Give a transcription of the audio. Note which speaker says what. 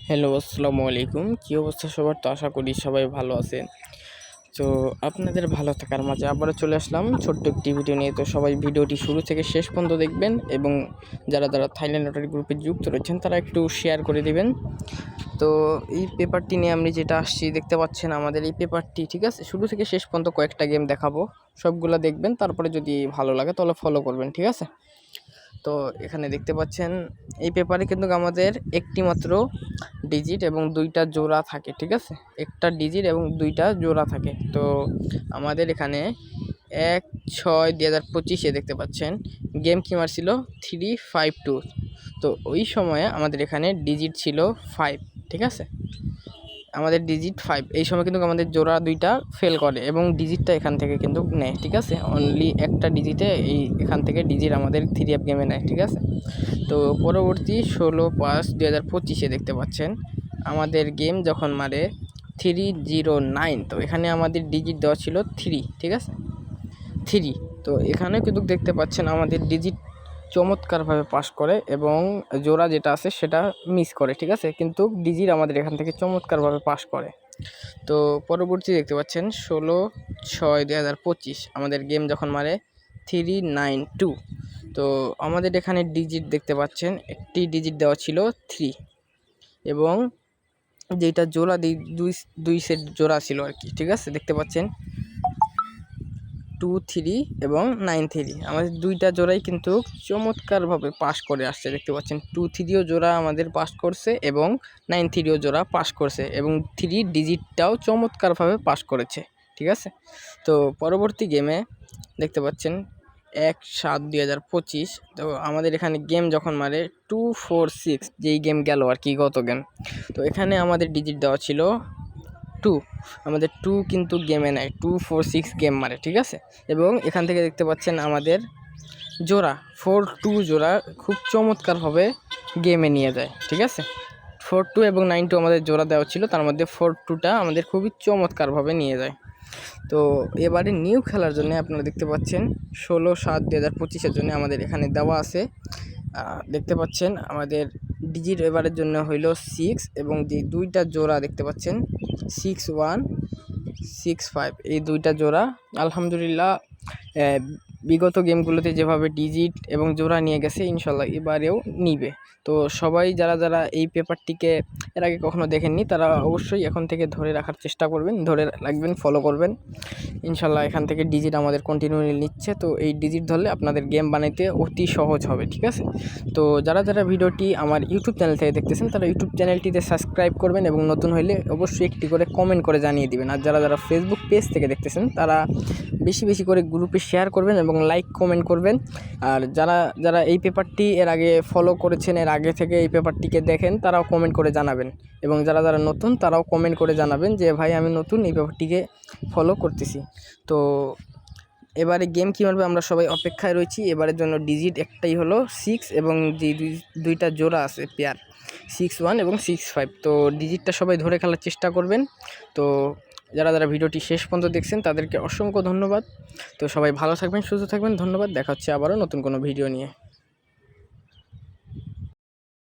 Speaker 1: Hello, আসসালামু আলাইকুম। কী অবস্থা সবার? তো আশা করি সবাই ভালো আছেন। তো আপনাদের ভালো থাকার মাঝে আবারও চলে আসলাম ছোট্ট একটি ভিডিও নিয়ে। তো সবাই ভিডিওটি শুরু থেকে শেষ পর্যন্ত দেখবেন এবং যারা থাইল্যান্ড লটারি গ্রুপে যুক্ত রয়েছেন তারা একটু শেয়ার করে দিবেন। তো এই পেপারটি নিয়ে আমি যেটা আসছি দেখতে পাচ্ছেন, আমাদের এই পেপারটি ঠিক আছে, শুরু থেকে শেষ পর্যন্ত কয়েকটা গেম দেখাবো, সবগুলো দেখবেন, তারপরে যদি ভালো লাগে তাহলে ফলো করবেন, ঠিক আছে। তো এখানে দেখতে পাচ্ছেন এই পেপারে কিন্তু আমাদের একটি মাত্র ডিজিট এবং দুইটা জোড়া থাকে, ঠিক আছে। একটা ডিজিট এবং দুইটা জোড়া থাকে। তো আমাদের এখানে 1/6/2025 দেখতে পাচ্ছেন গেম কিমার ছিল 352। তো ওই সময়ে আমাদের এখানে ডিজিট ছিল 5, ঠিক আছে। আমাদের ডিজিট 5 এই সময় কিন্তু আমাদের জোড়া দুইটা ফেল করে এবং ডিজিটটা এখান থেকে কিন্তু নেয়, ঠিক আছে। অনলি একটা ডিজিটে এখান থেকে ডিজিট আমাদের 3 অ্যাপ গেমে নেয়, ঠিক আছে। তো পরবর্তী 16/5/2025 দেখতে পাচ্ছেন আমাদের গেম যখন মারে 309। তো এখানে আমাদের ডিজিট দেওয়া ছিল 3, ঠিক আছে, 3। তো এখানে কিন্তু দেখতে পাচ্ছেন আমাদের ডিজিট চমৎকারভাবে পাস করে এবং জোড়া যেটা আছে সেটা মিস করে, ঠিক আছে, কিন্তু ডিজিট আমাদের এখান থেকে চমৎকারভাবে পাস করে। তো পরবর্তী দেখতে পাচ্ছেন 16/6/2025 আমাদের গেম যখন মারে 392। তো আমাদের এখানে ডিজিট দেখতে পাচ্ছেন একটি ডিজিট দেওয়া ছিল 3 এবং যেটা জোড়া দুই সেট জোড়া ছিল আর কি, ঠিক আছে। দেখতে পাচ্ছেন 23 এবং 93 আমাদের দুইটা জোড়াই কিন্তু চমৎকারভাবে পাস করে আসছে। দেখতে পাচ্ছেন 23ও জোড়া আমাদের পাস করছে এবং 93ও জোড়া পাস করছে এবং 3 ডিজিটটাও চমৎকারভাবে পাস করেছে, ঠিক আছে। তো পরবর্তী গেমে দেখতে পাচ্ছেন 1/7/2025। তো আমাদের এখানে গেম যখন মারে 246, যেই গেম গেল আর কি, গত গেম। তো এখানে আমাদের ডিজিট দেওয়া ছিল 2, আমাদের 2 কিন্তু গেমে নেয় 246 গেম মারে, ঠিক আছে। এবং এখান থেকে দেখতে পাচ্ছেন আমাদের জোড়া 42 জোড়া খুব চমৎকারভাবে গেমে নিয়ে যায়, ঠিক আছে। 42 এবং 92 আমাদের জোড়া দেওয়া ছিল, তার মধ্যে 42টা আমাদের খুবই চমৎকারভাবে নিয়ে যায়। তো এবারে নিউ খেলার জন্য আপনারা দেখতে পাচ্ছেন 16/7/2025 জন্য আমাদের এখানে দেওয়া আছে। দেখতে পাচ্ছেন আমাদের ডিজিট এবারের জন্য হইল 6 এবং যে দুইটা জোড়া দেখতে পাচ্ছেন 6165, এই দুইটা জোড়া আলহামদুলিল্লাহ বিগত গেমগুলোতে যেভাবে ডিজিট এবং জোড়া নিয়ে গেছে ইনশাল্লাহ এবারেও নিবে। তো সবাই যারা এই পেপারটিকে এর আগে কখনো দেখেননি তারা অবশ্যই এখন থেকে ধরে রাখার চেষ্টা করবেন, ধরে রাখবেন, ফলো করবেন। ইনশাল্লাহ এখান থেকে ডিজিট আমাদের কন্টিনিউলি নিচ্ছে। তো এই ডিজিট ধরলে আপনাদের গেম বানাইতে অতি সহজ হবে, ঠিক আছে। তো যারা ভিডিওটি আমার ইউটিউব চ্যানেল থেকে দেখতেছেন তারা ইউটিউব চ্যানেলটিতে সাবস্ক্রাইব করবেন এবং নতুন হলে অবশ্যই একটি করে কমেন্ট করে জানিয়ে দিবেন। আর যারা ফেসবুক পেজ থেকে দেখতেছেন তারা বেশি বেশি করে গ্রুপে শেয়ার করবেন এবং লাইক কমেন্ট করবেন। আর যারা এই পেপারটি এর আগে ফলো করেছেন, এর আগে থেকে এই পেপারটিকে দেখেন, তারাও কমেন্ট করে জানাবেন। এবং যারা নতুন তারাও কমেন্ট করে জানাবেন যে ভাই আমি নতুন, এই পেপারটিকে ফলো করতেছি। তো এবারে গেম কী মারবে আমরা সবাই অপেক্ষায় রয়েছি। এবারের জন্য ডিজিট একটাই হলো 6 এবং যে দুইটা জোড়া আছে পেয়ার 61 এবং 65। তো ডিজিটটা সবাই ধরে খেলার চেষ্টা করবেন। তো যারা ভিডিওটি শেষ পর্যন্ত দেখছেন তাদেরকে অসংখ্য ধন্যবাদ। তো সবাই ভালো থাকবেন, সুস্থ থাকবেন, ধন্যবাদ। দেখা হচ্ছে আবারও নতুন কোনো ভিডিও নিয়ে।